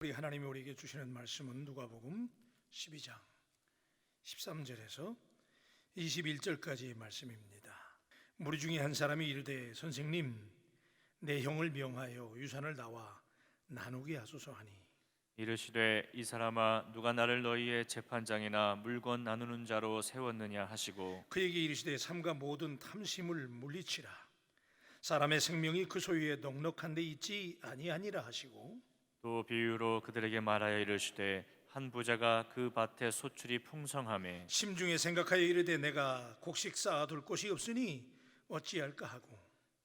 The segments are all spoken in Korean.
우리 하나님이 우리에게 주시는 말씀은 누가복음 12장 13절에서 21절까지의 말씀입니다. 무리 중에 한 사람이 이르되 선생님, 내 형을 명하여 유산을 나와 나누게 하소서 하니, 이르시되 이 사람아, 누가 나를 너희의 재판장이나 물건 나누는 자로 세웠느냐 하시고, 그에게 이르시되 삼가 모든 탐심을 물리치라. 사람의 생명이 그 소유에 넉넉한 데 있지 아니하니라 하시고, 또 비유로 그들에게 말하여 이르시되 한 부자가 그 밭에 소출이 풍성하매 심중에 생각하여 이르되 내가 곡식 쌓아둘 곳이 없으니 어찌할까 하고,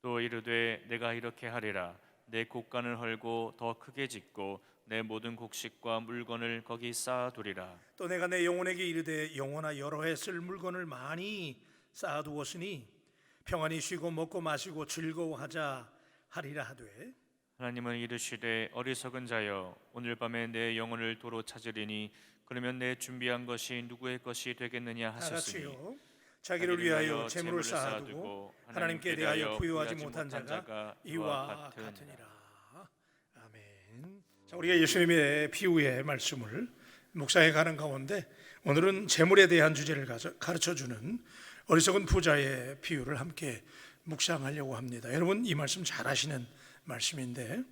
또 이르되 내가 이렇게 하리라. 내 곡간을 헐고 더 크게 짓고 내 모든 곡식과 물건을 거기 쌓아두리라. 또 내가 내 영혼에게 이르되 영혼아, 여러 해 쓸 물건을 많이 쌓아두었으니 평안히 쉬고 먹고 마시고 즐거워하자 하리라 하되, 하나님은 이르시되 어리석은 자여, 오늘 밤에 내 영혼을 도로 찾으리니 그러면 내 준비한 것이 누구의 것이 되겠느냐 하셨으니, 다같이요 자기를 위하여 재물을 쌓아두고 하나님께 대하여 부유하지 못한 자가 이와 같으니라. 아멘. 자, 우리가 예수님의 비유의 말씀을 묵상해 가는 가운데 오늘은 재물에 대한 주제를 가르쳐주는 어리석은 부자의 비유를 함께 묵상하려고 합니다. 여러분, 이 말씀 잘 아시는 말씀인데,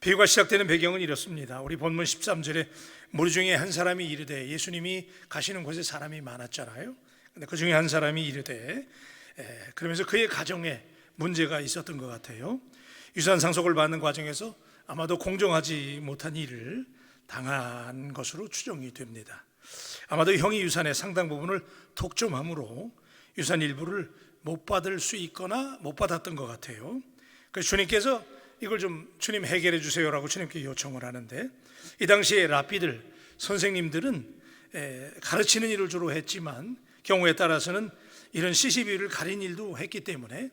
비유가 시작되는 배경은 이렇습니다. 우리 본문 13절에 무리 중에 한 사람이 이르되, 예수님이 가시는 곳에 사람이 많았잖아요. 근데 그 중에 한 사람이 이르되, 그러면서 그의 가정에 문제가 있었던 것 같아요. 유산 상속을 받는 과정에서 아마도 공정하지 못한 일을 당한 것으로 추정이 됩니다. 아마도 형이 유산의 상당 부분을 독점함으로 유산 일부를 못 받을 수 있거나 못 받았던 것 같아요. 그래서 주님께서 이걸 좀 주님 해결해 주세요라고 주님께 요청을 하는데, 이 당시에 랍비들, 선생님들은 가르치는 일을 주로 했지만 경우에 따라서는 이런 시시비유를 가린 일도 했기 때문에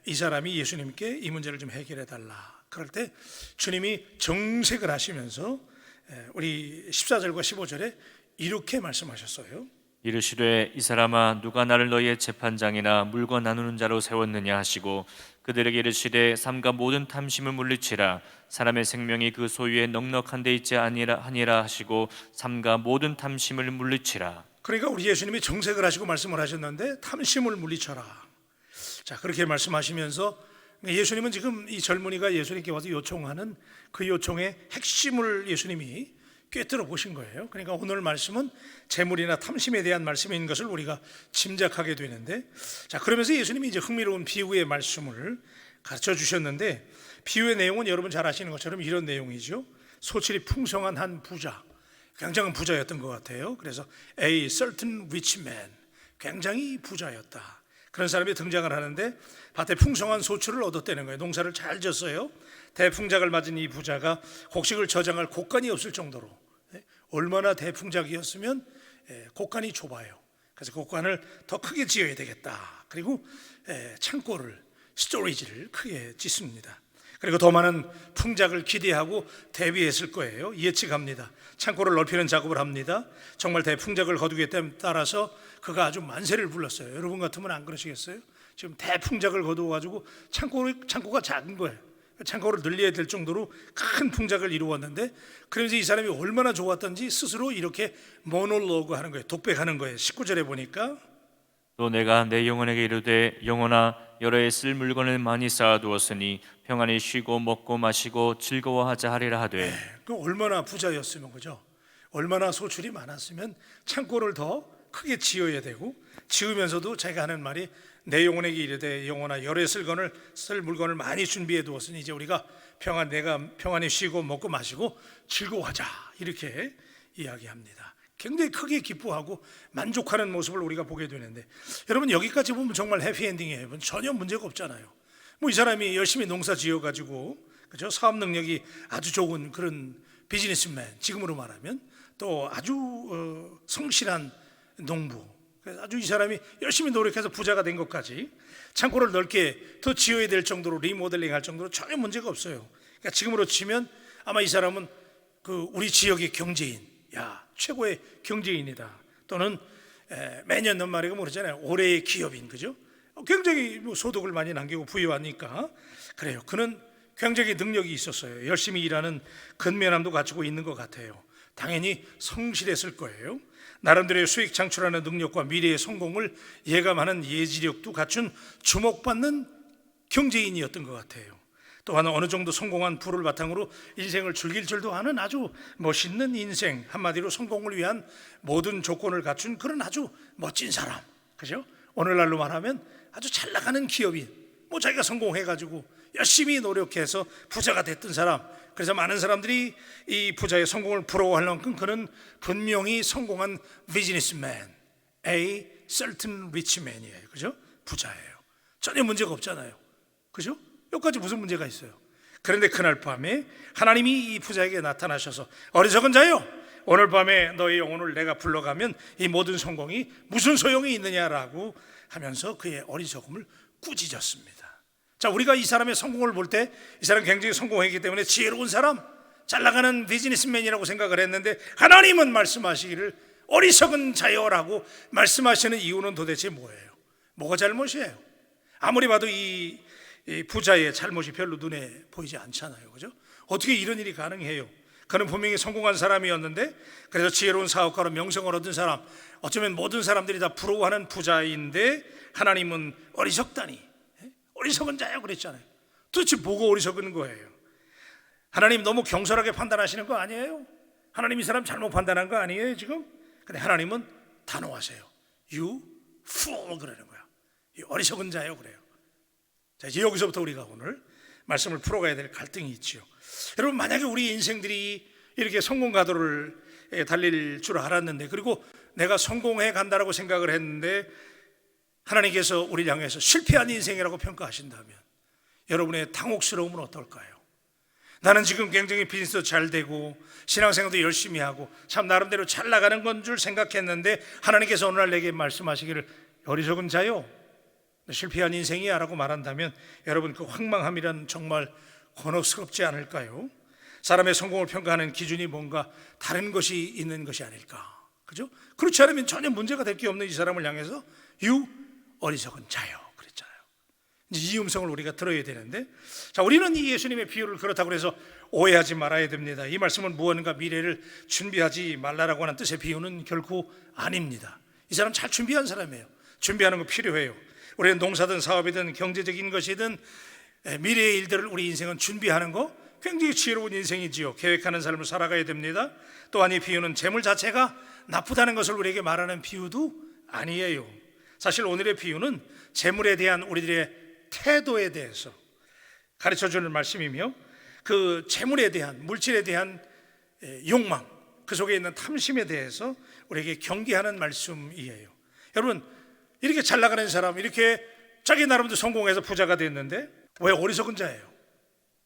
이 사람이 예수님께 이 문제를 좀 해결해 달라. 그럴 때 주님이 정색을 하시면서 우리 14절과 15절에 이렇게 말씀하셨어요. 이르시되 이 사람아, 누가 나를 너희의 재판장이나 물건 나누는 자로 세웠느냐 하시고, 그들에게 이르시되 삼가 모든 탐심을 물리치라. 사람의 생명이 그 소유에 넉넉한 데 있지 아니라 하시고 삼가 모든 탐심을 물리치라. 그러니까 우리 예수님이 정색을 하시고 말씀을 하셨는데, 탐심을 물리쳐라. 자, 그렇게 말씀하시면서 예수님은 지금 이 젊은이가 예수님께 와서 요청하는 그 요청의 핵심을 예수님이 꿰뚫어 보신 거예요. 그러니까 오늘 말씀은 재물이나 탐심에 대한 말씀인 것을 우리가 짐작하게 되는데, 자, 그러면서 예수님이 이제 흥미로운 비유의 말씀을 가르쳐 주셨는데, 비유의 내용은 여러분 잘 아시는 것처럼 이런 내용이죠. 소출이 풍성한 한 부자, 굉장한 부자였던 것 같아요. 그래서 A certain rich man, 굉장히 부자였다, 그런 사람이 등장을 하는데, 밭에 풍성한 소출을 얻었다는 거예요. 농사를 잘 졌어요. 대풍작을 맞은 이 부자가 곡식을 저장할 곳간이 없을 정도로, 얼마나 대풍작이었으면 곳간이 좁아요. 그래서 곳간을 더 크게 지어야 되겠다. 그리고 창고를, 스토리지를 크게 짓습니다. 그리고 더 많은 풍작을 기대하고 대비했을 거예요. 예측합니다. 창고를 넓히는 작업을 합니다. 정말 대풍작을 거두기에 따라서 그가 아주 만세를 불렀어요. 여러분 같으면 안 그러시겠어요? 지금 대풍작을 거두어가지고 창고가 작은 거예요. 창고를 늘려야 될 정도로 큰 풍작을 이루었는데, 그러면서 이 사람이 얼마나 좋았던지 스스로 이렇게 모놀로그 하는 거예요. 독백하는 거예요. 19절에 보니까, 또 내가 내 영혼에게 이르되 영혼아, 여러 해 쓸 물건을 많이 쌓아두었으니 평안히 쉬고 먹고 마시고 즐거워하자 하리라 하되. 그 얼마나 부자였으면, 그죠? 얼마나 소출이 많았으면 창고를 더 크게 지어야 되고, 지으면서도 제가 하는 말이 내 영혼에게 이르되 영혼아, 여러 해 쓸 물건을 많이 준비해 두었으니 이제 우리가 내가 평안히 쉬고 먹고 마시고 즐거워하자, 이렇게 이야기합니다. 굉장히 크게 기뻐하고 만족하는 모습을 우리가 보게 되는데, 여러분 여기까지 보면 정말 해피엔딩이에요. 전혀 문제가 없잖아요. 뭐 이 사람이 열심히 농사 지어가지고, 그죠? 사업 능력이 아주 좋은 그런 비즈니스맨, 지금으로 말하면 또 아주 성실한 농부, 그래서 아주 이 사람이 열심히 노력해서 부자가 된 것까지, 창고를 넓게 더 지어야 될 정도로 리모델링 할 정도로 전혀 문제가 없어요. 그러니까 지금으로 치면 아마 이 사람은 그 우리 지역의 경제인, 최고의 경제인이다, 또는 매년 연말이고 모르잖아요, 올해의 기업인, 그죠? 굉장히 소득을 많이 남기고 부유하니까, 그래요. 그는 굉장히 능력이 있었어요. 열심히 일하는 근면함도 갖추고 있는 것 같아요. 당연히 성실했을 거예요. 나름대로의 수익 창출하는 능력과 미래의 성공을 예감하는 예지력도 갖춘 주목받는 경제인이었던 것 같아요. 또한 어느 정도 성공한 부를 바탕으로 인생을 즐길 줄도 아는 아주 멋있는 인생, 한마디로 성공을 위한 모든 조건을 갖춘 그런 아주 멋진 사람, 그죠? 오늘날로 말하면 아주 잘 나가는 기업인, 자기가 성공해가지고 열심히 노력해서 부자가 됐던 사람. 그래서 많은 사람들이 이 부자의 성공을 부러워할 만큼 그는 분명히 성공한 비즈니스맨, a certain rich man이에요. 그죠? 부자예요. 전혀 문제가 없잖아요. 그죠? 여기까지 무슨 문제가 있어요? 그런데 그날 밤에 하나님이 이 부자에게 나타나셔서 어리석은 자요, 오늘 밤에 너의 영혼을 내가 불러가면 이 모든 성공이 무슨 소용이 있느냐라고 하면서 그의 어리석음을 꾸짖었습니다. 자, 우리가 이 사람의 성공을 볼 때 이 사람 굉장히 성공했기 때문에 지혜로운 사람, 잘 나가는 비즈니스맨이라고 생각을 했는데 하나님은 말씀하시기를 어리석은 자여라고 말씀하시는 이유는 도대체 뭐예요? 뭐가 잘못이에요? 아무리 봐도 이 부자의 잘못이 별로 눈에 보이지 않잖아요. 그죠? 어떻게 이런 일이 가능해요? 그는 분명히 성공한 사람이었는데, 그래서 지혜로운 사업가로 명성을 얻은 사람, 어쩌면 모든 사람들이 다 부러워하는 부자인데 하나님은 어리석다니, 어리석은 자요 그랬잖아요. 도대체 뭐가 어리석은 거예요? 하나님 너무 경솔하게 판단하시는 거 아니에요? 하나님 이 사람 잘못 판단한 거 아니에요 지금? 근데 하나님은 단호하세요. You fool 그러는 거야. 이 어리석은 자요 그래요. 자, 이제 여기서부터 우리가 오늘 말씀을 풀어가야 될 갈등이 있죠. 여러분, 만약에 우리 인생들이 이렇게 성공 가도를 달릴 줄 알았는데, 그리고 내가 성공해 간다라고 생각을 했는데 하나님께서 우리를 향해서 실패한 인생이라고 평가하신다면 여러분의 당혹스러움은 어떨까요? 나는 지금 굉장히 비즈니스도 잘 되고 신앙생활도 열심히 하고 참 나름대로 잘 나가는 건 줄 생각했는데 하나님께서 오늘날 내게 말씀하시기를 어리석은 자요, 실패한 인생이야 라고 말한다면 여러분, 그 황망함이란 정말 곤혹스럽지 않을까요? 사람의 성공을 평가하는 기준이 뭔가 다른 것이 있는 것이 아닐까, 그죠? 그렇지 않으면 전혀 문제가 될 게 없는 이 사람을 향해서 You 어리석은 자요 그랬잖아요. 이제 이 음성을 우리가 들어야 되는데, 자, 우리는 이 예수님의 비유를 그렇다고 해서 오해하지 말아야 됩니다. 이 말씀은 무언가 미래를 준비하지 말라라고 하는 뜻의 비유는 결코 아닙니다. 이 사람 잘 준비한 사람이에요. 준비하는 거 필요해요. 우리는 농사든 사업이든 경제적인 것이든 미래의 일들을 우리 인생은 준비하는 거 굉장히 지혜로운 인생이지요. 계획하는 삶을 살아가야 됩니다. 또한 이 비유는 재물 자체가 나쁘다는 것을 우리에게 말하는 비유도 아니에요. 사실 오늘의 비유는 재물에 대한 우리들의 태도에 대해서 가르쳐주는 말씀이며, 그 재물에 대한, 물질에 대한 욕망, 그 속에 있는 탐심에 대해서 우리에게 경계하는 말씀이에요. 여러분, 이렇게 잘 나가는 사람, 이렇게 자기 나름대로 성공해서 부자가 됐는데 왜 어리석은 자예요?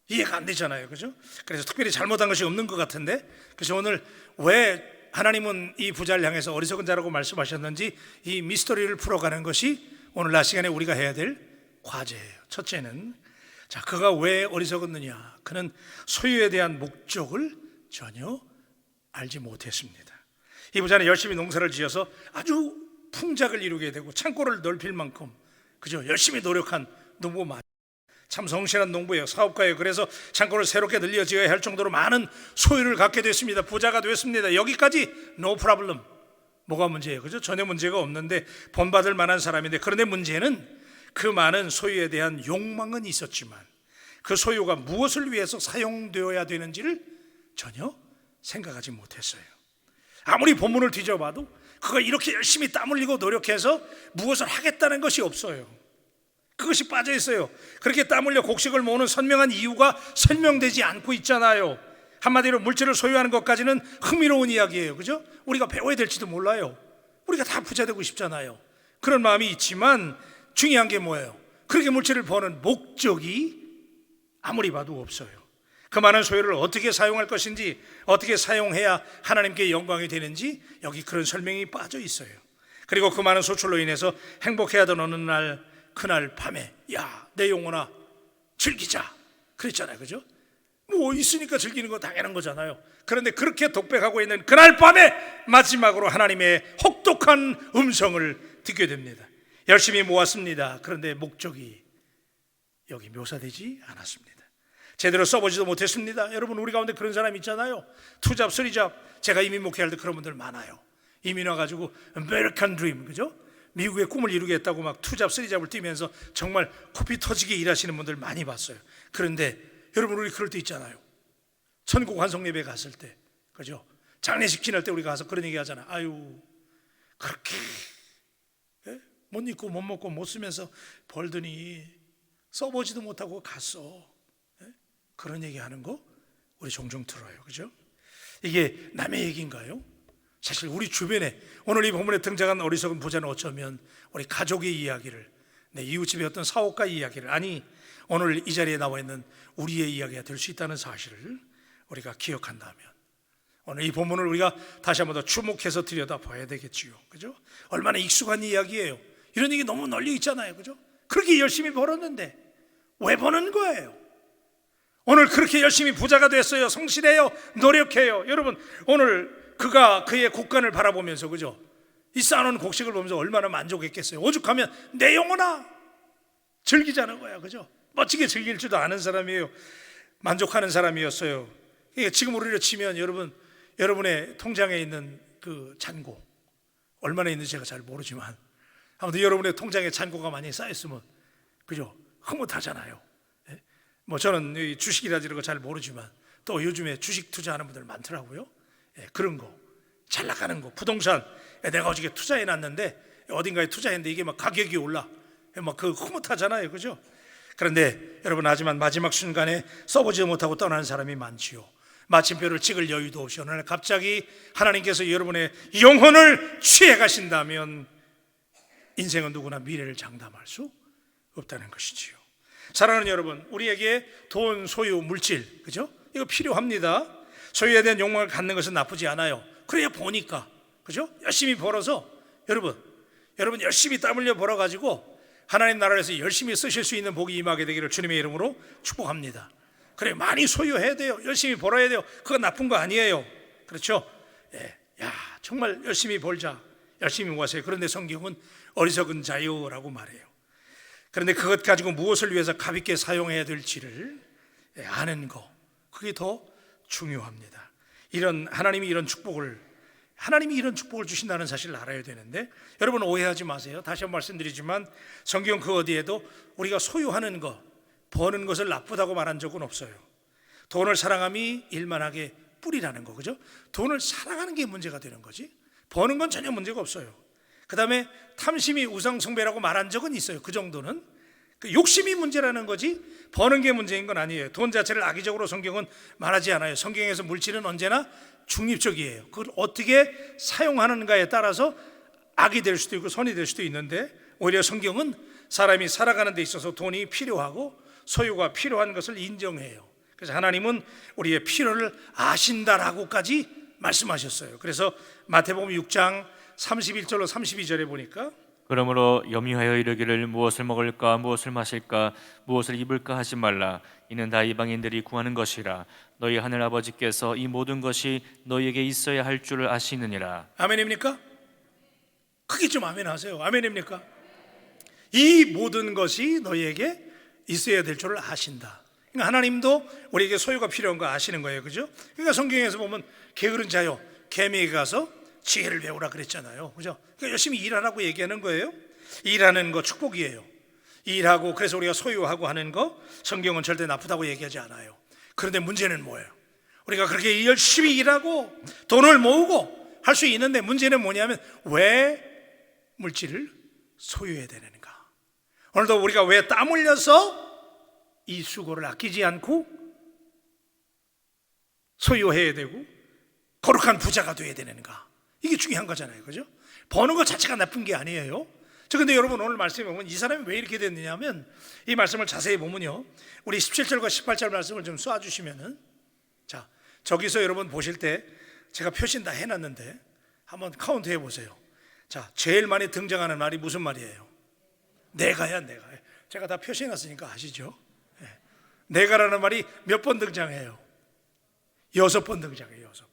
이해가 안 되잖아요, 그죠? 그래서 특별히 잘못한 것이 없는 것 같은데, 그래서 오늘 왜 하나님은 이 부자를 향해서 어리석은 자라고 말씀하셨는지 이 미스터리를 풀어가는 것이 오늘 낮 시간에 우리가 해야 될 과제예요. 첫째는, 자, 그가 왜 어리석었느냐? 그는 소유에 대한 목적을 전혀 알지 못했습니다. 이 부자는 열심히 농사를 지어서 아주 풍작을 이루게 되고 창고를 넓힐 만큼, 그죠? 열심히 노력한 농부 맞아요. 참 성실한 농부예요. 사업가예요. 그래서 창고를 새롭게 늘려 지어야 할 정도로 많은 소유를 갖게 됐습니다. 부자가 됐습니다. 여기까지 no problem. 뭐가 문제예요? 그죠? 전혀 문제가 없는데 본받을 만한 사람인데, 그런데 문제는 그 많은 소유에 대한 욕망은 있었지만 그 소유가 무엇을 위해서 사용되어야 되는지를 전혀 생각하지 못했어요. 아무리 본문을 뒤져봐도 그가 이렇게 열심히 땀 흘리고 노력해서 무엇을 하겠다는 것이 없어요. 그것이 빠져 있어요. 그렇게 땀 흘려 곡식을 모으는 선명한 이유가 설명되지 않고 있잖아요. 한마디로 물질을 소유하는 것까지는 흥미로운 이야기예요, 그죠? 우리가 배워야 될지도 몰라요. 우리가 다 부자 되고 싶잖아요. 그런 마음이 있지만 중요한 게 뭐예요? 그렇게 물질을 버는 목적이 아무리 봐도 없어요. 그 많은 소유를 어떻게 사용할 것인지, 어떻게 사용해야 하나님께 영광이 되는지 여기 그런 설명이 빠져 있어요. 그리고 그 많은 소출로 인해서 행복해하던 어느 날, 그날 밤에 야, 내 영혼아 즐기자 그랬잖아요, 그죠? 뭐 있으니까 즐기는 거 당연한 거잖아요. 그런데 그렇게 독백하고 있는 그날 밤에 마지막으로 하나님의 혹독한 음성을 듣게 됩니다. 열심히 모았습니다. 그런데 목적이 여기 묘사되지 않았습니다. 제대로 써보지도 못했습니다. 여러분, 우리 가운데 그런 사람 있잖아요. 투잡, 쓰리잡. 제가 이민 목회할 때 그런 분들 많아요. 이민 와가지고 American Dream, 그죠? 미국의 꿈을 이루겠다고 막 투잡, 쓰리잡을 뛰면서 정말 코피 터지게 일하시는 분들 많이 봤어요. 그런데 여러분, 우리 그럴 때 있잖아요. 천국 환송 예배 갔을 때, 그죠? 장례식 지낼 때 우리가 가서 그런 얘기 하잖아. 아유, 그렇게 못 입고 못 먹고 못 쓰면서 벌더니 써보지도 못하고 갔어. 그런 얘기 하는 거 우리 종종 들어요. 그죠? 이게 남의 얘기인가요? 사실 우리 주변에 오늘 이 본문에 등장한 어리석은 부자는 어쩌면 우리 가족의 이야기를, 내 이웃집의 어떤 사업가 이야기를, 아니 오늘 이 자리에 나와 있는 우리의 이야기가 될 수 있다는 사실을 우리가 기억한다면 오늘 이 본문을 우리가 다시 한번 더 주목해서 들여다봐야 되겠지요. 그죠? 얼마나 익숙한 이야기예요. 이런 얘기 너무 널리 있잖아요. 그죠? 그렇게 열심히 벌었는데 왜 버는 거예요? 오늘 그렇게 열심히 부자가 됐어요. 성실해요. 노력해요. 여러분, 오늘 그가 그의 곡간을 바라보면서, 그죠? 이 쌓아놓은 곡식을 보면서 얼마나 만족했겠어요. 오죽하면 내 영혼아 즐기자는 거야. 그죠? 멋지게 즐길 줄도 아는 사람이에요. 만족하는 사람이었어요. 지금 우리로 치면 여러분의 통장에 있는 그 잔고 얼마나 있는지 제가 잘 모르지만 아무튼 여러분의 통장에 잔고가 많이 쌓였으면, 그죠? 흐뭇하잖아요. 뭐 저는 이 주식이라든지 이런 거 잘 모르지만 또 요즘에 주식 투자하는 분들 많더라고요. 그런 거, 잘 나가는 거, 부동산, 내가 어저께 투자해 놨는데 어딘가에 투자했는데 이게 막 가격이 올라, 막 그 흐뭇하잖아요. 그죠? 그런데 여러분, 하지만 마지막 순간에 써보지 못하고 떠나는 사람이 많지요. 마침표를 찍을 여유도 없이 어느 날 갑자기 하나님께서 여러분의 영혼을 취해 가신다면 인생은 누구나 미래를 장담할 수 없다는 것이지요. 사랑하는 여러분, 우리에게 돈, 소유, 물질, 그죠? 이거 필요합니다. 소유에 대한 욕망을 갖는 것은 나쁘지 않아요. 그래야 보니까, 그죠? 열심히 벌어서 여러분 열심히 땀 흘려 벌어가지고 하나님 나라에서 열심히 쓰실 수 있는 복이 임하게 되기를 주님의 이름으로 축복합니다. 그래, 많이 소유해야 돼요. 열심히 벌어야 돼요. 그건 나쁜 거 아니에요. 그렇죠? 야, 정말 열심히 벌자, 열심히 모아세요. 그런데 성경은 어리석은 자요라고 말해요. 그런데 그것 가지고 무엇을 위해서 가볍게 사용해야 될지를 아는 거, 그게 더 중요합니다. 하나님이 이런 축복을 주신다는 사실을 알아야 되는데, 여러분 오해하지 마세요. 다시 한번 말씀드리지만 성경 그 어디에도 우리가 소유하는 거, 버는 것을 나쁘다고 말한 적은 없어요. 돈을 사랑함이 일만하게 뿌리라는 거, 그죠? 돈을 사랑하는 게 문제가 되는 거지, 버는 건 전혀 문제가 없어요. 그 다음에 탐심이 우상숭배라고 말한 적은 있어요. 그 정도는 그 욕심이 문제라는 거지 버는 게 문제인 건 아니에요. 돈 자체를 악의적으로 성경은 말하지 않아요. 성경에서 물질은 언제나 중립적이에요. 그걸 어떻게 사용하는가에 따라서 악이 될 수도 있고 선이 될 수도 있는데, 오히려 성경은 사람이 살아가는 데 있어서 돈이 필요하고 소유가 필요한 것을 인정해요. 그래서 하나님은 우리의 필요를 아신다라고까지 말씀하셨어요. 그래서 마태복음 6장 31절로 32절에 보니까, 그러므로 염려하여 이르기를 무엇을 먹을까 무엇을 마실까 무엇을 입을까 하지 말라. 이는 다 이방인들이 구하는 것이라. 너희 하늘 아버지께서 이 모든 것이 너희에게 있어야 할 줄을 아시느니라. 아멘입니까? 크게 좀 아멘 하세요. 아멘입니까? 이 모든 것이 너희에게 있어야 될 줄을 아신다. 그러니까 하나님도 우리에게 소유가 필요한 거 아시는 거예요. 그죠? 그러니까 성경에서 보면 게으른 자요, 개미에게 가서 지혜를 배우라 그랬잖아요. 그죠? 그러니까 열심히 일하라고 얘기하는 거예요. 일하는 거 축복이에요. 일하고 그래서 우리가 소유하고 하는 거 성경은 절대 나쁘다고 얘기하지 않아요. 그런데 문제는 뭐예요? 우리가 그렇게 열심히 일하고 돈을 모으고 할 수 있는데 문제는 뭐냐면 왜 물질을 소유해야 되는가? 오늘도 우리가 왜 땀 흘려서 이 수고를 아끼지 않고 소유해야 되고 거룩한 부자가 돼야 되는가? 이게 중요한 거잖아요. 그죠? 버는 것 자체가 나쁜 게 아니에요. 근데 여러분 오늘 말씀에 보면 이 사람이 왜 이렇게 됐느냐 하면, 이 말씀을 자세히 보면요, 우리 17절과 18절 말씀을 좀 쏴주시면은, 자, 저기서 여러분 보실 때 제가 표시는 다 해놨는데 한번 카운트 해보세요. 자, 제일 많이 등장하는 말이 무슨 말이에요? 내가야, 내가. 제가 다 표시해놨으니까 아시죠? 내가라는 말이 몇 번 등장해요? 6번 등장해요. 6번.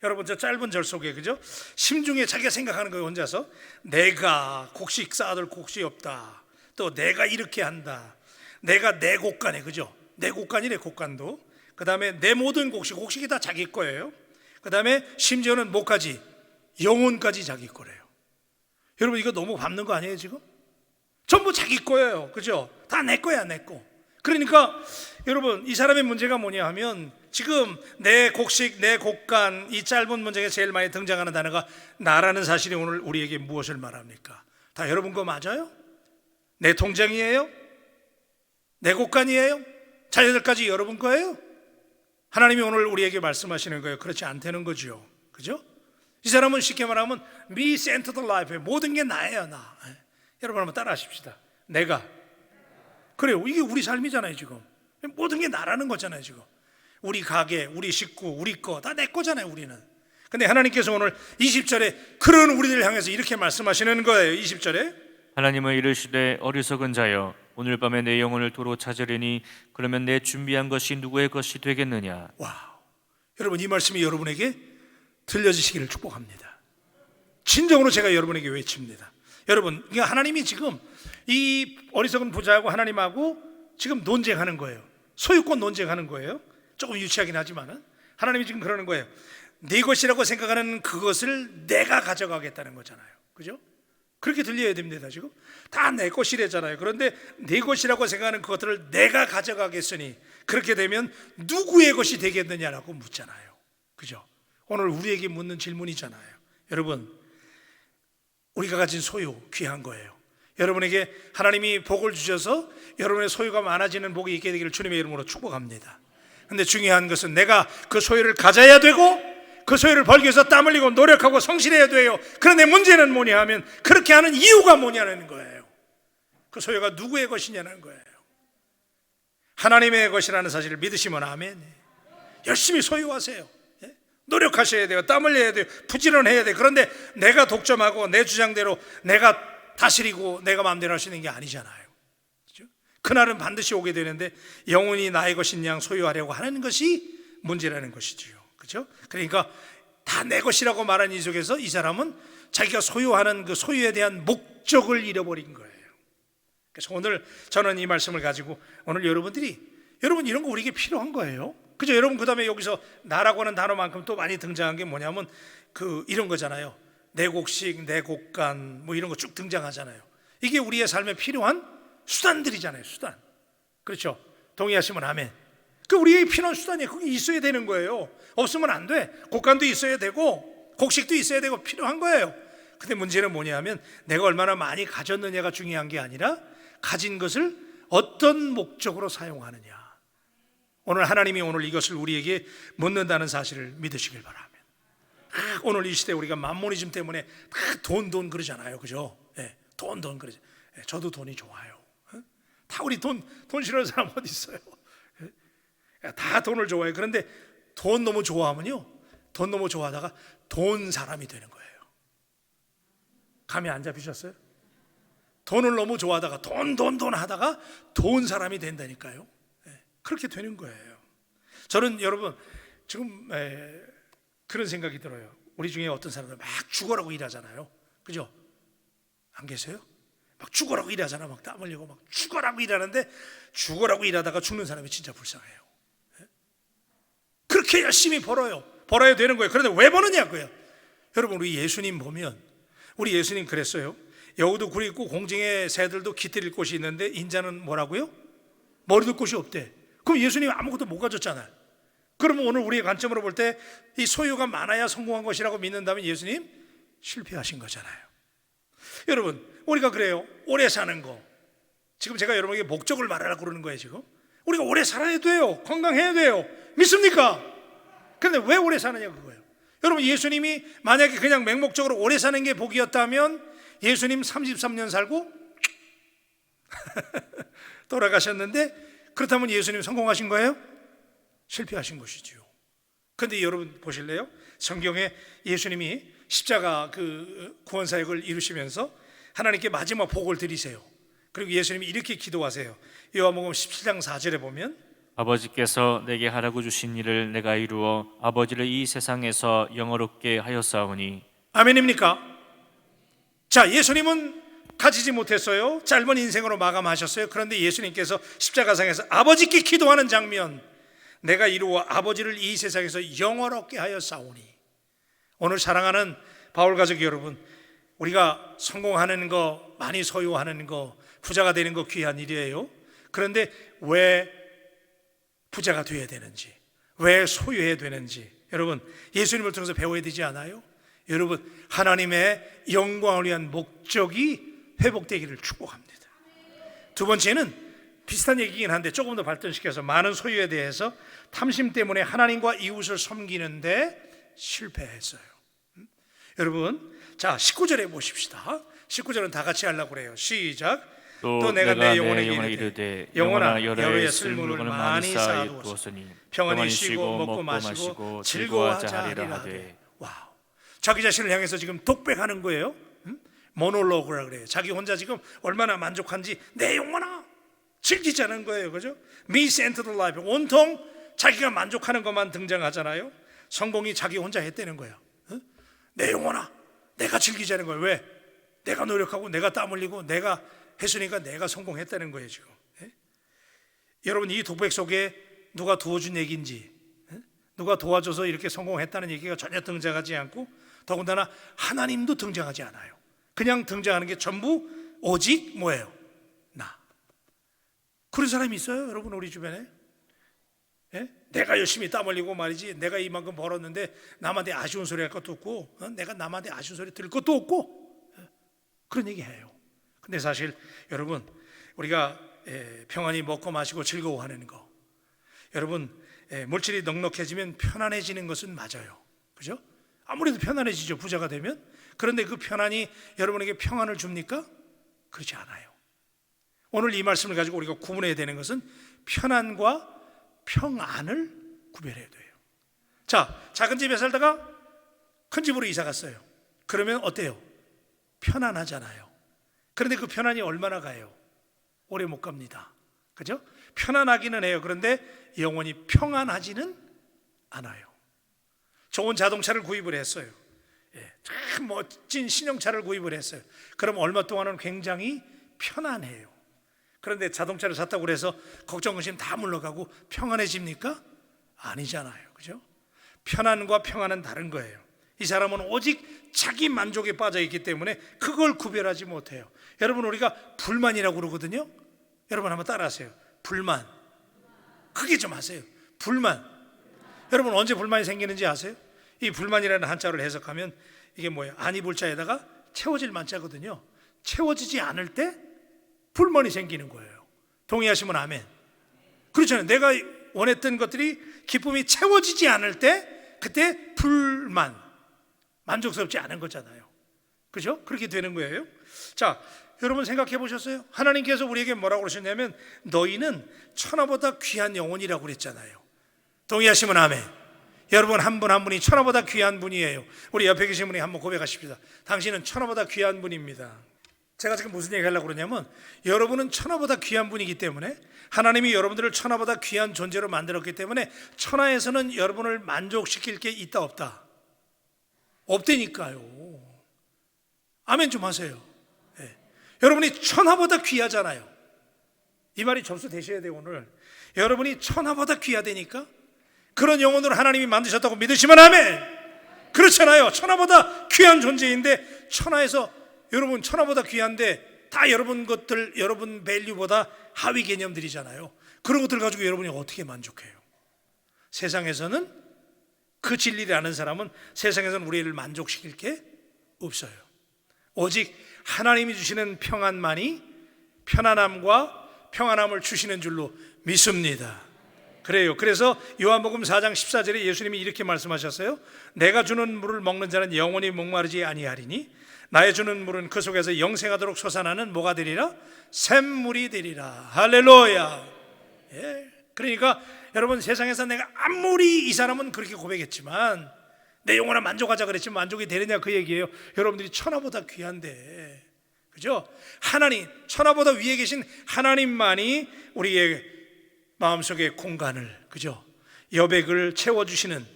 여러분 저 짧은 절 속에, 그죠? 심중에 자기가 생각하는 거예요. 혼자서 내가 곡식 쌓아둘 곡식이 없다, 또 내가 이렇게 한다, 내가 내 곳간에, 그죠? 내 곡간이래, 곡간도. 그 다음에 내 모든 곡식, 곡식이 다 자기 거예요. 그 다음에 심지어는 뭐까지? 영혼까지 자기 거래요. 여러분 이거 너무 밟는 거 아니에요 지금? 전부 자기 거예요, 그죠? 다 내 거야, 내 거. 그러니까 여러분 이 사람의 문제가 뭐냐 하면 지금 내 곡식, 내 곡간, 이 짧은 문장에 제일 많이 등장하는 단어가 나라는 사실이 오늘 우리에게 무엇을 말합니까? 다 여러분 거 맞아요? 내 통장이에요? 내 곡간이에요? 자녀들까지 여러분 거예요? 하나님이 오늘 우리에게 말씀하시는 거예요. 그렇지 않다는 거죠, 그죠? 이 사람은 쉽게 말하면 me centered life, 모든 게 나예요, 나. 여러분 한번 따라 하십시다. 내가. 그래요, 이게 우리 삶이잖아요 지금. 모든 게 나라는 거잖아요 지금. 우리 가게, 우리 식구, 우리 거 다 내 거잖아요 우리는. 근데 하나님께서 오늘 20절에 그런 우리들을 향해서 이렇게 말씀하시는 거예요. 20절에 하나님은 이르시되 어리석은 자여 오늘 밤에 내 영혼을 도로 찾으리니 그러면 내 준비한 것이 누구의 것이 되겠느냐. 와우. 여러분 이 말씀이 여러분에게 들려지시기를 축복합니다. 진정으로 제가 여러분에게 외칩니다. 여러분 하나님이 지금 이 어리석은 부자하고 하나님하고 지금 논쟁하는 거예요. 소유권 논쟁하는 거예요. 조금 유치하긴 하지만은 하나님이 지금 그러는 거예요. 네 것이라고 생각하는 그것을 내가 가져가겠다는 거잖아요, 그죠? 그렇게 들려야 됩니다. 지금 다 내 것이래잖아요. 그런데 내 것이라고 생각하는 그것들을 내가 가져가겠으니 그렇게 되면 누구의 것이 되겠느냐라고 묻잖아요, 그죠? 오늘 우리에게 묻는 질문이잖아요. 여러분 우리가 가진 소유 귀한 거예요. 여러분에게 하나님이 복을 주셔서 여러분의 소유가 많아지는 복이 있게 되기를 주님의 이름으로 축복합니다. 근데 중요한 것은 내가 그 소유를 가져야 되고 그 소유를 벌기 위해서 땀 흘리고 노력하고 성실해야 돼요. 그런데 문제는 뭐냐 하면 그렇게 하는 이유가 뭐냐는 거예요. 그 소유가 누구의 것이냐는 거예요. 하나님의 것이라는 사실을 믿으시면 아멘. 열심히 소유하세요. 노력하셔야 돼요. 땀 흘려야 돼요. 부지런해야 돼요. 그런데 내가 독점하고 내 주장대로 내가 다스리고 내가 마음대로 할 수 있는 게 아니잖아요. 그렇죠? 그날은 반드시 오게 되는데 영원히 나의 것인 양 소유하려고 하는 것이 문제라는 것이지요. 그렇죠? 그러니까 다 내 것이라고 말하는 이 속에서 이 사람은 자기가 소유하는 그 소유에 대한 목적을 잃어버린 거예요. 그래서 오늘 저는 이 말씀을 가지고 오늘 여러분 이런 거 우리에게 필요한 거예요. 그죠? 여러분 그다음에 여기서 나라고 하는 단어만큼 또 많이 등장한 게 뭐냐면 이런 거잖아요. 내 곡식, 내 곡간 뭐 이런 거 쭉 등장하잖아요. 이게 우리의 삶에 필요한 수단들이잖아요. 수단. 그렇죠? 동의하시면 아멘. 그 우리에게 필요한 수단이 그게 있어야 되는 거예요. 없으면 안 돼. 곡간도 있어야 되고 곡식도 있어야 되고 필요한 거예요. 근데 문제는 뭐냐면 내가 얼마나 많이 가졌느냐가 중요한 게 아니라 가진 것을 어떤 목적으로 사용하느냐. 오늘 하나님이 오늘 이것을 우리에게 묻는다는 사실을 믿으시길 바랍니다. 오늘 이 시대 우리가 만모니즘 때문에 돈 그러잖아요, 그죠? 네, 돈 그러죠. 네, 저도 돈이 좋아요. 다 우리 돈 싫어하는 사람 어디 있어요? 다 돈을 좋아해요. 그런데 돈 너무 좋아하면요, 돈 너무 좋아하다가 돈 사람이 되는 거예요. 감이 안 잡히셨어요? 돈을 너무 좋아하다가 돈 하다가 돈 사람이 된다니까요. 그렇게 되는 거예요. 저는 여러분 지금 그런 생각이 들어요. 우리 중에 어떤 사람들 막 죽어라고 일하잖아요, 그죠? 안 계세요? 막 죽어라고 일하잖아. 막 땀 흘리고 막 죽어라고 일하는데 죽어라고 일하다가 죽는 사람이 진짜 불쌍해요. 그렇게 열심히 벌어야 되는 거예요. 그런데 왜 버느냐고요? 여러분 우리 예수님 보면 우리 예수님 그랬어요. 여우도 굴 있고 공중의 새들도 깃들일 곳이 있는데 인자는 뭐라고요? 머리둘 곳이 없대. 그럼 예수님 아무것도 못 가졌잖아요. 그러면 오늘 우리의 관점으로 볼 때 이 소유가 많아야 성공한 것이라고 믿는다면 예수님 실패하신 거잖아요. 여러분 우리가 그래요. 오래 사는 거. 지금 제가 여러분에게 목적을 말하라고 그러는 거예요. 지금 우리가 오래 살아야 돼요. 건강해야 돼요. 믿습니까? 그런데 왜 오래 사느냐 그거예요. 여러분 예수님이 만약에 그냥 맹목적으로 오래 사는 게 복이었다면 예수님 33년 살고 돌아가셨는데 그렇다면 예수님 성공하신 거예요? 실패하신 것이지요. 그런데 여러분 보실래요? 성경에 예수님이 십자가 그 구원사역을 이루시면서 하나님께 마지막 복을 드리세요. 그리고 예수님이 이렇게 기도하세요. 요한복음 17장 4절에 보면 아버지께서 내게 하라고 주신 일을 내가 이루어 아버지를 이 세상에서 영화롭게 하였사오니. 아멘입니까? 자, 예수님은 가지지 못했어요. 짧은 인생으로 마감하셨어요. 그런데 예수님께서 십자가상에서 아버지께 기도하는 장면, 내가 이루어 아버지를 이 세상에서 영원롭게 하여 싸우니. 오늘 사랑하는 바울 가족 여러분, 우리가 성공하는 거, 많이 소유하는 거, 부자가 되는 거 귀한 일이에요. 그런데 왜 부자가 되어야 되는지, 왜 소유해야 되는지 여러분 예수님을 통해서 배워야 되지 않아요? 여러분, 하나님의 영광을 위한 목적이 회복되기를 축복합니다. 두 번째는 비슷한 얘기긴 한데 조금 더 발전시켜서, 많은 소유에 대해서 탐심 때문에 하나님과 이웃을 섬기는데 실패했어요. 여러분, 자 19절에 보십시다. 19절은 다 같이 하려고 그래요. 시작. 또 내가 내 영혼에게 이르되 영혼아 여러 해 쓸 물건을 많이 쌓아두었으니 평안히 쉬고 먹고 마시고 즐거워하자 하리라 하되. 와우. 자기 자신을 향해서 지금 독백하는 거예요. 모놀로그라 그래요. 자기 혼자 지금 얼마나 만족한지, 내 영혼아 즐기자는 거예요. 그죠? Me centered life. 온통 자기가 만족하는 것만 등장하잖아요. 성공이 자기 혼자 했다는 거예요. 내 영혼아 내가 즐기자는 거예요. 왜? 내가 노력하고 내가 땀 흘리고 내가 했으니까 내가 성공했다는 거예요 지금. 여러분, 이 독백 속에 누가 도와준 얘기인지, 누가 도와줘서 이렇게 성공했다는 얘기가 전혀 등장하지 않고, 더군다나 하나님도 등장하지 않아요. 그냥 등장하는 게 전부 오직 뭐예요? 나. 그런 사람이 있어요 여러분, 우리 주변에? 내가 열심히 땀 흘리고 말이지, 내가 이만큼 벌었는데 남한테 아쉬운 소리 할 것도 없고, 내가 남한테 아쉬운 소리 들을 것도 없고, 그런 얘기 해요. 근데 사실 여러분, 우리가 평안히 먹고 마시고 즐거워하는 거, 여러분 물질이 넉넉해지면 편안해지는 것은 맞아요. 그죠? 아무래도 편안해지죠, 부자가 되면. 그런데 그 편안이 여러분에게 평안을 줍니까? 그렇지 않아요. 오늘 이 말씀을 가지고 우리가 구분해야 되는 것은 편안과 평안을 구별해야 돼요. 자, 작은 집에 살다가 큰 집으로 이사 갔어요. 그러면 어때요? 편안하잖아요. 그런데 그 편안이 얼마나 가요? 오래 못 갑니다. 그죠? 편안하기는 해요. 그런데 영원히 평안하지는 않아요. 좋은 자동차를 구입을 했어요. 참 멋진 신형차를 구입을 했어요. 그럼 얼마 동안은 굉장히 편안해요. 그런데 자동차를 샀다고 해서 걱정 근심 다 물러가고 평안해집니까? 아니잖아요. 그죠? 편안과 평안은 다른 거예요. 이 사람은 오직 자기 만족에 빠져 있기 때문에 그걸 구별하지 못해요. 여러분, 우리가 불만이라고 그러거든요. 여러분 한번 따라하세요. 불만. 크게 좀 하세요. 불만. 여러분, 언제 불만이 생기는지 아세요? 이 불만이라는 한자를 해석하면 이게 뭐예요? 아니 불자에다가 채워질 만자거든요. 채워지지 않을 때 불만이 생기는 거예요. 동의하시면 아멘. 그렇잖아요. 내가 원했던 것들이, 기쁨이 채워지지 않을 때 그때 불만, 만족스럽지 않은 거잖아요. 그죠? 그렇게 되는 거예요. 자, 여러분 생각해 보셨어요? 하나님께서 우리에게 뭐라고 그러셨냐면 너희는 천하보다 귀한 영혼이라고 그랬잖아요. 동의하시면 아멘. 여러분 한 분 한 분이 천하보다 귀한 분이에요. 우리 옆에 계신 분이 한번 고백하십시다. 당신은 천하보다 귀한 분입니다. 제가 지금 무슨 얘기 하려고 그러냐면, 여러분은 천하보다 귀한 분이기 때문에, 하나님이 여러분들을 천하보다 귀한 존재로 만들었기 때문에 천하에서는 여러분을 만족시킬 게 있다 없다? 없다니까요. 아멘 좀 하세요. 네. 여러분이 천하보다 귀하잖아요. 이 말이 접수되셔야 돼요. 오늘 여러분이 천하보다 귀하다니까, 그런 영혼으로 하나님이 만드셨다고 믿으시면 아멘. 그렇잖아요. 천하보다 귀한 존재인데, 천하에서 여러분 천하보다 귀한데 다 여러분 것들, 여러분 밸류보다 하위 개념들이잖아요. 그런 것들 가지고 여러분이 어떻게 만족해요? 세상에서는, 그 진리를 아는 사람은 세상에서는 우리를 만족시킬 게 없어요. 오직 하나님이 주시는 평안만이 편안함과 평안함을 주시는 줄로 믿습니다. 그래요. 그래서 요한복음 4장 14절에 예수님이 이렇게 말씀하셨어요. 내가 주는 물을 먹는 자는 영원히 목마르지 아니하리니 나의 주는 물은 그 속에서 영생하도록 솟아나는 뭐가 되리라? 샘물이 되리라. 할렐루야. 예. 그러니까 여러분, 세상에서 내가 아무리 이 사람은 그렇게 고백했지만, 내 영혼아 만족하자 그랬지만 만족이 되느냐 그 얘기예요. 여러분들이 천하보다 귀한데, 그죠? 하나님, 천하보다 위에 계신 하나님만이 우리의 마음속에 공간을, 그죠? 여백을 채워주시는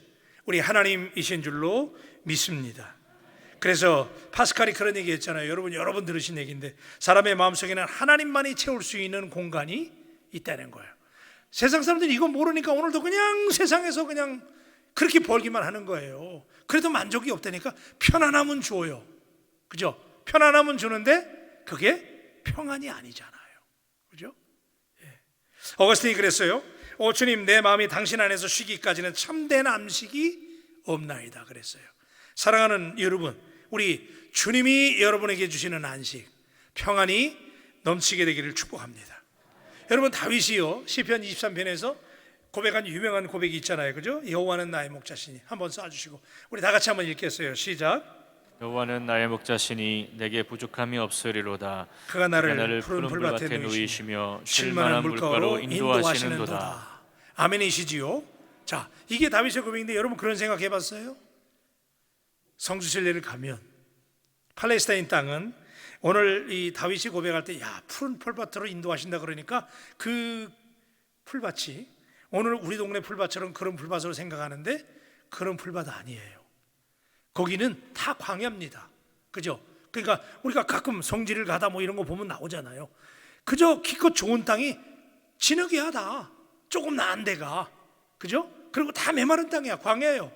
우리 하나님이신 줄로 믿습니다. 그래서 파스칼이 그런 얘기 했잖아요. 여러분 여러 번 들으신 얘기인데, 사람의 마음속에는 하나님만이 채울 수 있는 공간이 있다는 거예요. 세상 사람들이 이거 모르니까 오늘도 그냥 세상에서 그냥 그렇게 벌기만 하는 거예요. 그래도 만족이 없다니까. 편안함은 줘요, 그죠? 편안함은 주는데 그게 평안이 아니잖아요, 그죠? 어거스틴이 그랬어요. 오 주님, 내 마음이 당신 안에서 쉬기까지는 참된 안식이 없나이다 그랬어요. 사랑하는 여러분, 우리 주님이 여러분에게 주시는 안식, 평안이 넘치게 되기를 축복합니다. 여러분, 다윗이요 시편 23편에서 고백한 유명한 고백이 있잖아요, 그죠? 여호와는 나의 목자시니. 한번 쏴주시고 우리 다 같이 한번 읽겠어요. 시작. 여호와는 나의 목자시니 내게 부족함이 없으리로다. 그가 나를 푸른 풀밭에 누이시며 누이시며 쉴만한 물가로 인도하시는도다. 아멘이시지요? 자, 이게 다윗의 고백인데 여러분 그런 생각 해봤어요? 성지순례를 가면 팔레스타인 땅은 오늘 이 다윗이 고백할 때 야 푸른 풀밭으로 인도하신다 그러니까 그 풀밭이 오늘 우리 동네 풀밭처럼 그런 풀밭으로 생각하는데 그런 풀밭 아니에요. 거기는 다 광야입니다, 그죠? 그러니까 우리가 가끔 성지를 가다 뭐 이런 거 보면 나오잖아요. 그저 기껏 좋은 땅이 진흙이하다, 조금 나은 데가, 그죠? 그리고 다 메마른 땅이야, 광야예요.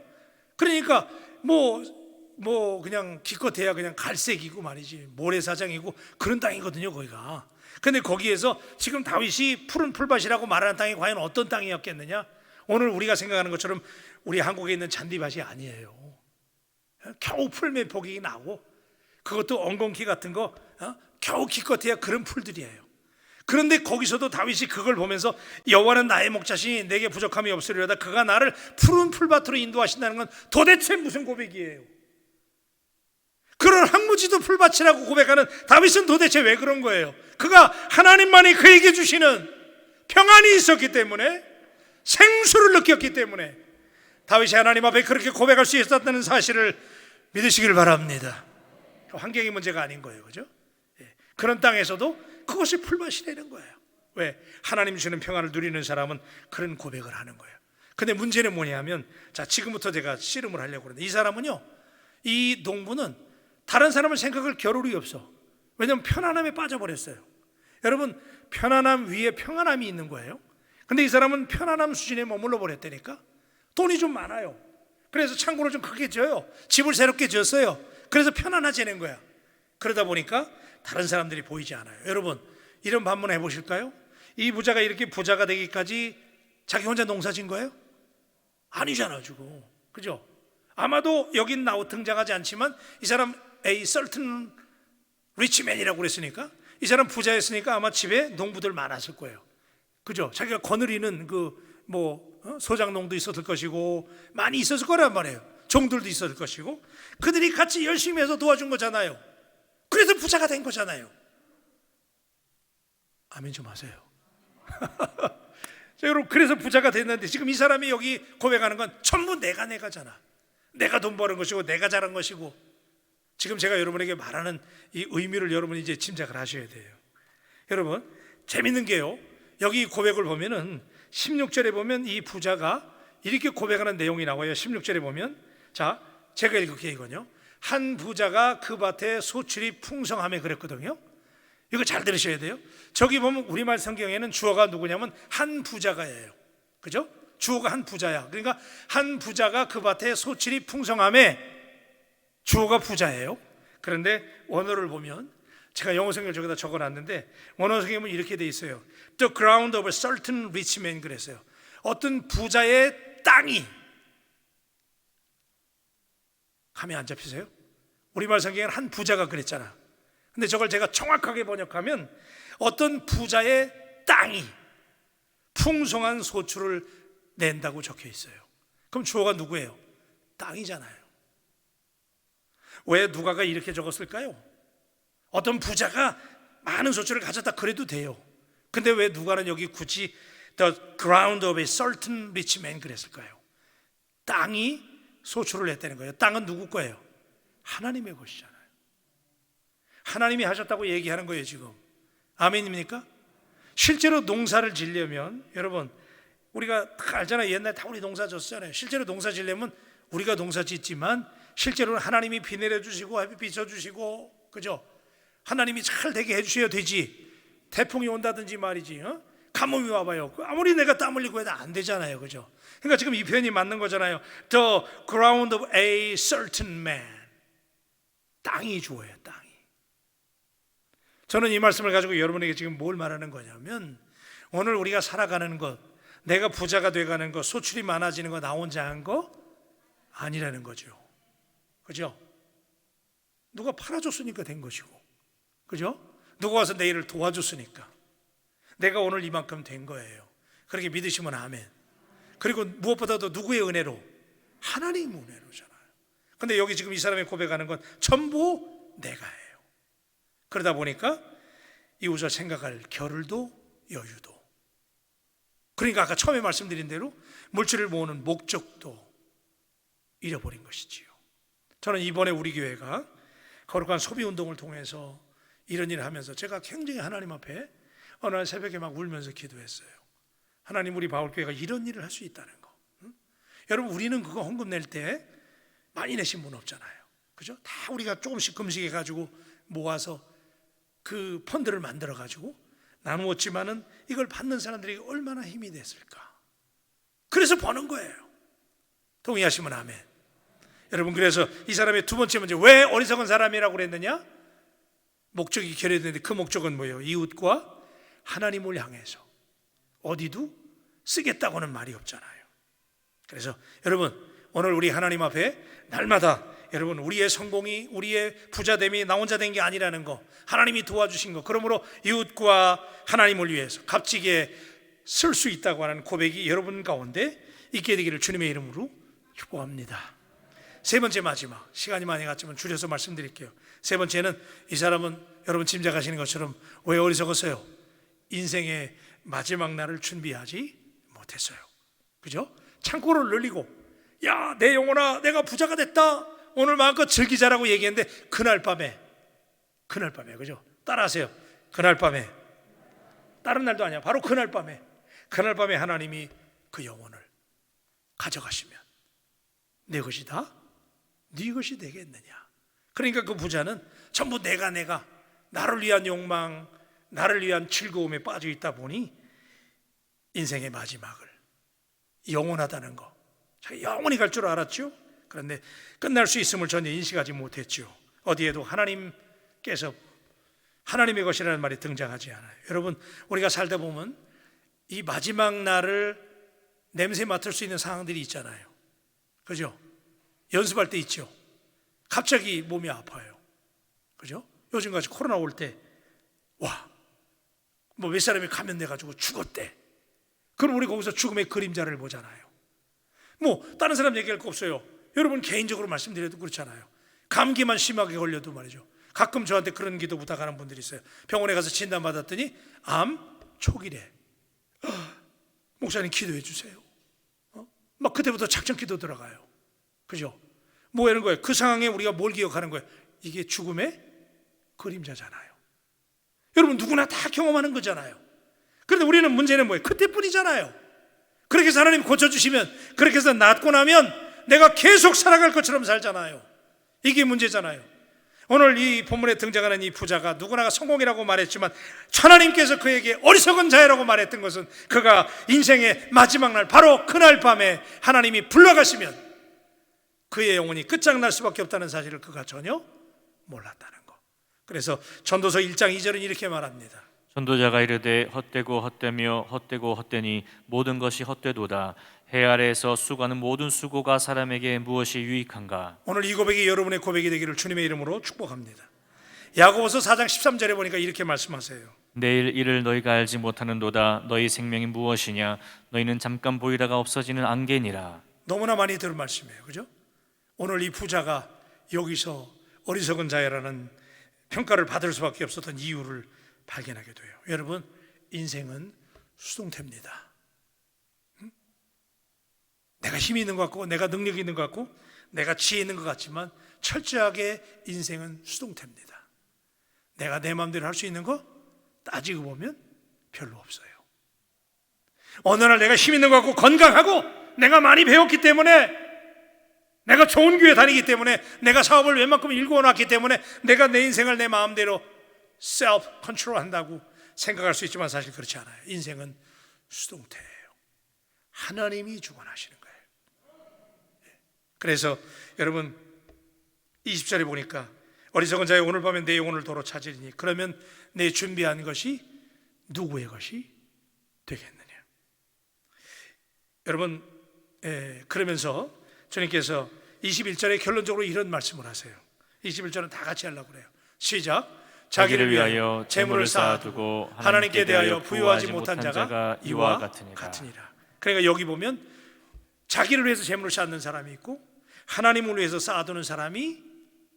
그러니까 뭐 그냥 기껏해야 그냥 갈색이고 말이지, 모래사장이고 그런 땅이거든요, 거기가. 근데 거기에서 지금 다윗이 푸른 풀밭이라고 말하는 땅이 과연 어떤 땅이었겠느냐? 오늘 우리가 생각하는 것처럼 우리 한국에 있는 잔디밭이 아니에요. 겨우 풀매폭이 나고 그것도 엉겅퀴 같은 거 겨우 기껏해야 그런 풀들이에요. 그런데 거기서도 다윗이 그걸 보면서 여호와는 나의 목자시니 내게 부족함이 없으리로다. 그가 나를 푸른 풀밭으로 인도하신다는 건 도대체 무슨 고백이에요? 그런 항무지도 풀밭이라고 고백하는 다윗은 도대체 왜 그런 거예요? 그가 하나님만이 그에게 주시는 평안이 있었기 때문에, 생수를 느꼈기 때문에 다윗이 하나님 앞에 그렇게 고백할 수 있었다는 사실을 믿으시길 바랍니다. 환경이 문제가 아닌 거예요, 그죠? 그런 땅에서도 그것이 풀밭이라는 거예요. 왜? 하나님 주는 평안을 누리는 사람은 그런 고백을 하는 거예요. 근데 문제는 뭐냐면, 자, 지금부터 제가 씨름을 하려고 그러는데, 이 사람은요, 이 농부는 다른 사람을 생각할 겨를이 없어. 왜냐하면 편안함에 빠져버렸어요. 여러분, 편안함 위에 평안함이 있는 거예요. 근데 이 사람은 편안함 수준에 머물러 버렸다니까. 돈이 좀 많아요. 그래서 창고를 좀 크게 지어요. 집을 새롭게 지었어요. 그래서 편안해지는 거야. 그러다 보니까 다른 사람들이 보이지 않아요. 여러분, 이런 반문 해보실까요? 이 부자가 이렇게 부자가 되기까지 자기 혼자 농사 진 거예요? 아니잖아, 지금. 그죠? 아마도 여긴 등장하지 않지만 이 사람 A certain rich man이라고 그랬으니까 이 사람 부자였으니까 아마 집에 농부들 많았을 거예요, 그죠? 자기가 거느리는 소장농도 있었을 것이고 많이 있었을 거란 말이에요. 종들도 있었을 것이고 그들이 같이 열심히 해서 도와준 거잖아요. 그래서 부자가 된 거잖아요. 아멘 좀 하세요. 자, 여러분, 그래서 부자가 됐는데 지금 이 사람이 여기 고백하는 건 전부 내가잖아. 내가 돈 버는 것이고 내가 잘한 것이고. 지금 제가 여러분에게 말하는 이 의미를 여러분이 이제 짐작을 하셔야 돼요. 여러분, 재밌는 게요, 여기 고백을 보면은 16절에 보면 이 부자가 이렇게 고백하는 내용이 나와요. 16절에 보면, 자, 제가 읽을게요. 이거요, 한 부자가 그 밭에 소출이 풍성함에 그랬거든요. 이거 잘 들으셔야 돼요. 저기 보면 우리말 성경에는 주어가 누구냐면 한 부자가예요, 그죠? 주어가 한 부자야. 그러니까 한 부자가 그 밭에 소출이 풍성함에, 주어가 부자예요. 그런데 원어를 보면, 제가 영어 성경을 저기다 적어놨는데 원어 성경은 이렇게 돼 있어요. The ground of a certain rich man 그랬어요. 어떤 부자의 땅이. 감이 안 잡히세요? 우리말 성경에는 한 부자가 그랬잖아. 근데 저걸 제가 정확하게 번역하면 어떤 부자의 땅이 풍성한 소출을 낸다고 적혀 있어요. 그럼 주어가 누구예요? 땅이잖아요. 왜 누가가 이렇게 적었을까요? 어떤 부자가 많은 소출을 가졌다 그래도 돼요. 근데 왜 누가는 여기 굳이 the ground of a certain rich man 그랬을까요? 땅이 소출을 냈다는 거예요. 땅은 누구 거예요? 하나님의 것이잖아요. 하나님이 하셨다고 얘기하는 거예요, 지금. 아멘입니까? 실제로 농사를 지려면, 여러분, 우리가 다 알잖아요. 옛날에 다 우리 농사 졌잖아요. 실제로 농사 지려면 우리가 농사 짓지만 실제로는 하나님이 비 내려주시고 햇빛 비춰주시고, 그죠? 하나님이 잘 되게 해주셔야 되지. 태풍이 온다든지 말이지, 가뭄이 와봐요. 아무리 내가 땀 흘리고 해도 안 되잖아요, 그죠? 그러니까 지금 이 표현이 맞는 거잖아요. The ground of a certain man. 땅이 주어요, 땅이. 저는 이 말씀을 가지고 여러분에게 지금 뭘 말하는 거냐면, 오늘 우리가 살아가는 것, 내가 부자가 돼가는 것, 소출이 많아지는 거 나 혼자 한 거 아니라는 거죠. 그죠? 누가 팔아줬으니까 된 것이고, 그죠? 누가 와서 내 일을 도와줬으니까 내가 오늘 이만큼 된 거예요. 그렇게 믿으시면 아멘. 그리고 무엇보다도 누구의 은혜로? 하나님 은혜로잖아요. 근데 여기 지금 이 사람이 고백하는 건 전부 내가 해요. 그러다 보니까 이웃을 생각할 겨를도 여유도, 그러니까 아까 처음에 말씀드린 대로 물질을 모으는 목적도 잃어버린 것이지요. 저는 이번에 우리 교회가 거룩한 소비운동을 통해서 이런 일을 하면서 제가 굉장히 하나님 앞에 어느 날 새벽에 막 울면서 기도했어요. 하나님, 우리 바울교회가 이런 일을 할 수 있다는 거. 여러분, 우리는 그거 헌금 낼 때 많이 내신 분 없잖아요, 그죠? 다 우리가 조금씩 금식해가지고 모아서 그 펀드를 만들어가지고 나누었지만은 이걸 받는 사람들이 얼마나 힘이 됐을까. 그래서 버는 거예요. 동의하시면 아멘. 여러분, 그래서 이 사람의 두 번째 문제, 왜 어리석은 사람이라고 그랬느냐? 목적이 결여되는데 그 목적은 뭐예요? 이웃과 하나님을 향해서 어디도 쓰겠다고는 말이 없잖아요. 그래서 여러분, 오늘 우리 하나님 앞에 날마다 여러분, 우리의 성공이, 우리의 부자됨이 나 혼자 된 게 아니라는 거, 하나님이 도와주신 거, 그러므로 이웃과 하나님을 위해서 값지게 쓸 수 있다고 하는 고백이 여러분 가운데 있게 되기를 주님의 이름으로 축복합니다. 세 번째, 마지막, 시간이 많이 갔지만 줄여서 말씀드릴게요. 세 번째는, 이 사람은 여러분 짐작하시는 것처럼 왜 어리석었어요? 인생의 마지막 날을 준비하지 못했어요, 그죠? 창고를 늘리고, 야, 내 영혼아, 내가 부자가 됐다, 오늘 마음껏 즐기자라고 얘기했는데 그날 밤에, 그죠? 따라하세요. 그날 밤에, 다른 날도 아니야, 바로 그날 밤에 하나님이 그 영혼을 가져가시면 내 것이다, 네 것이 되겠느냐. 그러니까 그 부자는 전부 내가 나를 위한 욕망, 나를 위한 즐거움에 빠져 있다 보니 인생의 마지막을 영원하다는 거, 자기 영원히 갈 줄 알았죠. 그런데 끝날 수 있음을 전혀 인식하지 못했죠. 어디에도 하나님께서 하나님의 것이라는 말이 등장하지 않아요. 여러분, 우리가 살다 보면 이 마지막 날을 냄새 맡을 수 있는 상황들이 있잖아요, 그죠? 연습할 때 있죠. 갑자기 몸이 아파요, 그죠? 요즘같이 코로나 올 때, 와, 뭐 몇 사람이 감염돼가지고 죽었대. 그럼 우리 거기서 죽음의 그림자를 보잖아요. 뭐 다른 사람 얘기할 거 없어요. 여러분, 개인적으로 말씀드려도 그렇잖아요. 감기만 심하게 걸려도 말이죠, 가끔 저한테 그런 기도 부탁하는 분들이 있어요. 병원에 가서 진단받았더니 암 초기래. 목사님 기도해 주세요. 막 그때부터 작전 기도 들어가요, 그죠? 뭐 이런 거예요. 그 상황에 우리가 뭘 기억하는 거예요? 이게 죽음의 그림자잖아요. 여러분, 누구나 다 경험하는 거잖아요. 그런데 우리는 문제는 뭐예요? 그때뿐이잖아요. 그렇게 해서 하나님 고쳐주시면, 그렇게 해서 낫고 나면 내가 계속 살아갈 것처럼 살잖아요. 이게 문제잖아요. 오늘 이 본문에 등장하는 이 부자가 누구나가 성공이라고 말했지만 하나님께서 그에게 어리석은 자라고 말했던 것은 그가 인생의 마지막 날, 바로 그날 밤에 하나님이 불러가시면 그의 영혼이 끝장날 수밖에 없다는 사실을 그가 전혀 몰랐다는 거. 그래서 전도서 1장 2절은 이렇게 말합니다. 전도자가 이르되 헛되고 헛되며 헛되고 헛되니 모든 것이 헛되도다. 해 아래에서 수고하는 모든 수고가 사람에게 무엇이 유익한가? 오늘 이 고백이 여러분의 고백이 되기를 주님의 이름으로 축복합니다. 야고보서 4장 13절에 보니까 이렇게 말씀하세요. 내일 일을 너희가 알지 못하는도다. 너희 생명이 무엇이냐? 너희는 잠깐 보이다가 없어지는 안개니라. 너무나 많이 들은 말씀이에요, 그죠? 오늘 이 부자가 여기서 어리석은 자야라는 평가를 받을 수밖에 없었던 이유를 발견하게 돼요. 여러분, 인생은 수동태입니다. 내가 힘이 있는 것 같고, 내가 능력이 있는 것 같고, 내가 지혜 있는 것 같지만 철저하게 인생은 수동태입니다. 내가 내 마음대로 할 수 있는 거 따지고 보면 별로 없어요. 어느 날 내가 힘 있는 것 같고 건강하고 내가 많이 배웠기 때문에 내가 좋은 교회 다니기 때문에, 내가 사업을 웬만큼 일궈놨기 때문에 내가 내 인생을 내 마음대로 셀프 컨트롤 한다고 생각할 수 있지만 사실 그렇지 않아요. 인생은 수동태예요. 하나님이 주관하시는 거예요. 그래서 여러분 20절에 보니까 어리석은 자여 오늘 밤에 내 영혼을 도로 찾으리니 그러면 내 준비한 것이 누구의 것이 되겠느냐. 여러분 그러면서 주님께서 21절에 결론적으로 이런 말씀을 하세요. 21절은 다 같이 하려고 그래요. 시작. 자기를 위하여 재물을 쌓아두고 하나님께 대하여 부유하지 못한 자가 이와 같으니라. 그러니까 여기 보면 자기를 위해서 재물을 쌓는 사람이 있고 하나님을 위해서 쌓아두는 사람이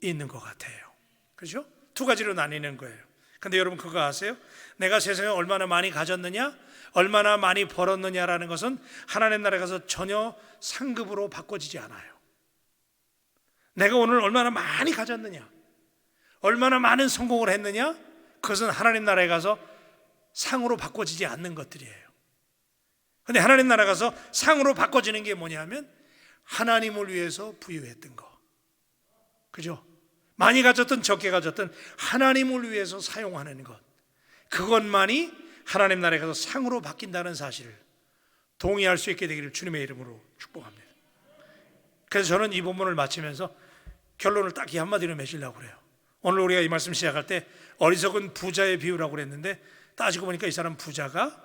있는 것 같아요. 그렇죠? 두 가지로 나뉘는 거예요. 근데 여러분 그거 아세요? 내가 세상에 얼마나 많이 가졌느냐, 얼마나 많이 벌었느냐라는 것은 하나님 나라에 가서 전혀 상급으로 바꿔지지 않아요. 내가 오늘 얼마나 많이 가졌느냐, 얼마나 많은 성공을 했느냐, 그것은 하나님 나라에 가서 상으로 바꿔지지 않는 것들이에요. 근데 하나님 나라에 가서 상으로 바꿔지는 게 뭐냐면 하나님을 위해서 부유했던 거, 그죠? 많이 가졌든 적게 가졌든 하나님을 위해서 사용하는 것, 그것만이 하나님 나라에 가서 상으로 바뀐다는 사실을 동의할 수 있게 되기를 주님의 이름으로 축복합니다. 그래서 저는 이 본문을 마치면서 결론을 딱 이 한마디로 맺으려고 그래요. 오늘 우리가 이 말씀 시작할 때 어리석은 부자의 비유라고 그랬는데 따지고 보니까 이 사람 부자가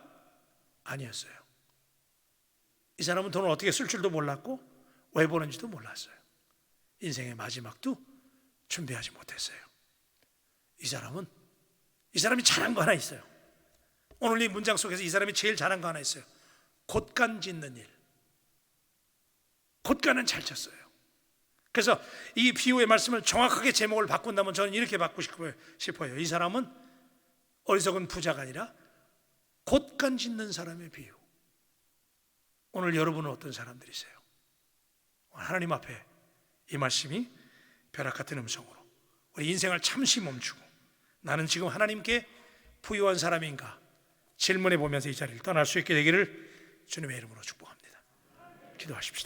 아니었어요. 이 사람은 돈을 어떻게 쓸 줄도 몰랐고 왜 버는지도 몰랐어요. 인생의 마지막도 준비하지 못했어요. 이 사람이 잘한 거 하나 있어요. 오늘 이 문장 속에서 이 사람이 제일 잘한 거 하나 있어요. 곶간 짓는 일. 곶간은 잘 쳤어요. 그래서 이 비유의 말씀을 정확하게 제목을 바꾼다면 저는 이렇게 바꾸고 싶어요. 이 사람은 어리석은 부자가 아니라 곶간 짓는 사람의 비유. 오늘 여러분은 어떤 사람들이세요? 하나님 앞에 이 말씀이 벼락 같은 음성으로 우리 인생을 잠시 멈추고 나는 지금 하나님께 부유한 사람인가 질문해 보면서 이 자리를 떠날 수 있게 되기를 주님의 이름으로 축복합니다. 기도하십시다.